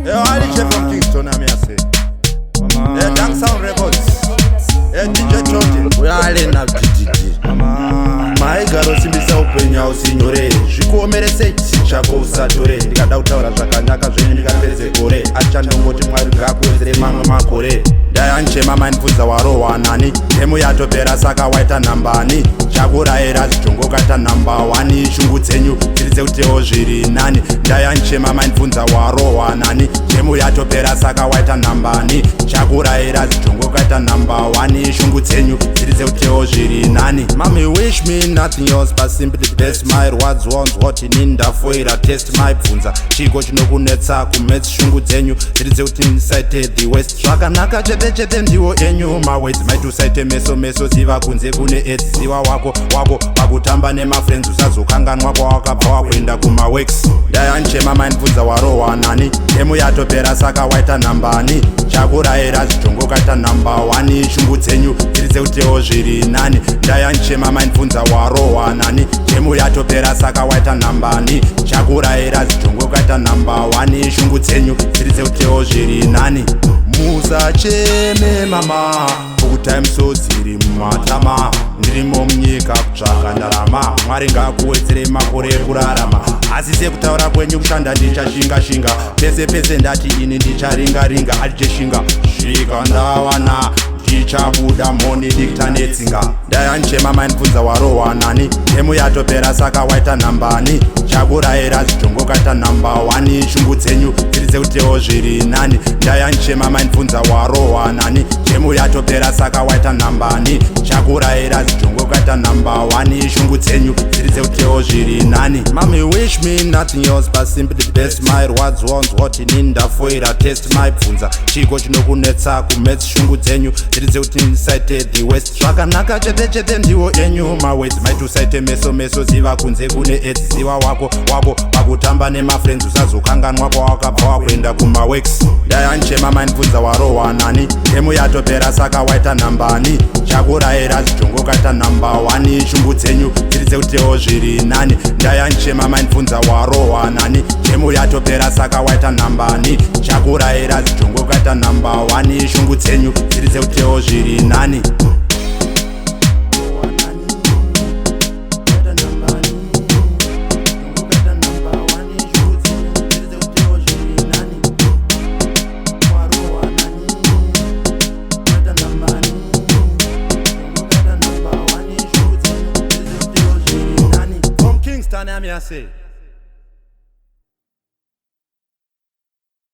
Alice from Kingston, I'm here. Dancehall Records. DJ Trojan. We are in a DDD. Maigaro simbisa upenya usinyore. Zvikuomerese chako usatore. Ndikadautaura zvakanaka zvenyu ndikapedze gore. Acha ndongoti Mwari ngakuwedzere mamwe makore. Dayanchema manibvunza warohwa nani. Demo yatopera saka waita nambani. Chakurayira zvitongo kaita number 1. Shungu dzenyu dziri dzekutewo zviri nani. Dayanchema manibvunza warohwa nani. Demo yatopera saka waita nambani. Chakurayira zvitongo kaita number 1. Shungu dzenyu dziri dzekutewo zviri nani. Mami wish me nothing else but simply the best. My words won't what in ndafoira test my bvunza. Chiko chinokunetsa kumets shungu dzenyu dziri dzekuti inside the west. Zvakanaka chete ndiwo enyu mawords maitusaite meso ziva kunze kune aids. Ziva wako pakutamba nemafriends usazokanganwa kwawakabva wakuenda kumaworks. Dayanchema manibvunza warohwa nani. Demo yatopera saka waita nambani. Chakurayira zvitongo kaita number 1. Shungu dzenyu dziri dzekutewo zviri nani. Dayanchema manibvunza warohwa nani. Demo yatopera saka waita nambani. Chakurayira zvitongo kaita number 1. Shungu dzenyu dziri dzekutewo zviri nani. Musacheme mama time so dziri mumatama. Ndirimo munyika kutsvaka ndarama. Mwari ngakuwedzere makore ekurarama. Asi sekutaura kwenyu kushanda ndichashinga. Pese ndati ini ndicharinga. Alicheshinga svika ndawana ndichabuda moni dikta netsinga. Dayanchema manibvunza warohwa nani. Demo yatopera saka waita nambani. Chakurayira zvitongo kaita number 1. Shungu dzenyu dziri dzekutewo zviri nani. Dayanchema manibvunza warohwa nani. Demo yatopera saka waita nambani. Chakurayira zvitongo kaita number 1. Shungu dzenyu dziri dzekutewo zviri nani. Mami wish me nothing else but simply the best. My words won't what in ndafoira test my bvunza. Chiko chinokunetsa kumets shungu dzenyu dziri dzekuti inside the west. Zvakanaka chete ndiwo enyu mawords maitusaite meso ziva kunze kune aids. Ziva wako pakutamba nemafriends usazokanganwa kwawakabva wakuenda kumaworks. Dayanchema manibvunza warohwa nani. Demo yatopera saka waita nambani. Chakurayira zvitongo kaita number 1. Shungu dzenyu dziri dzekutewo zviri nani. Dayanchema manibvunza warohwa nani. Demo yatopera saka waita nambani. Chakurayira zvitongo kaita number 1. Shungu dzenyu dziri dzekutewo zviri nani. I'm here, say.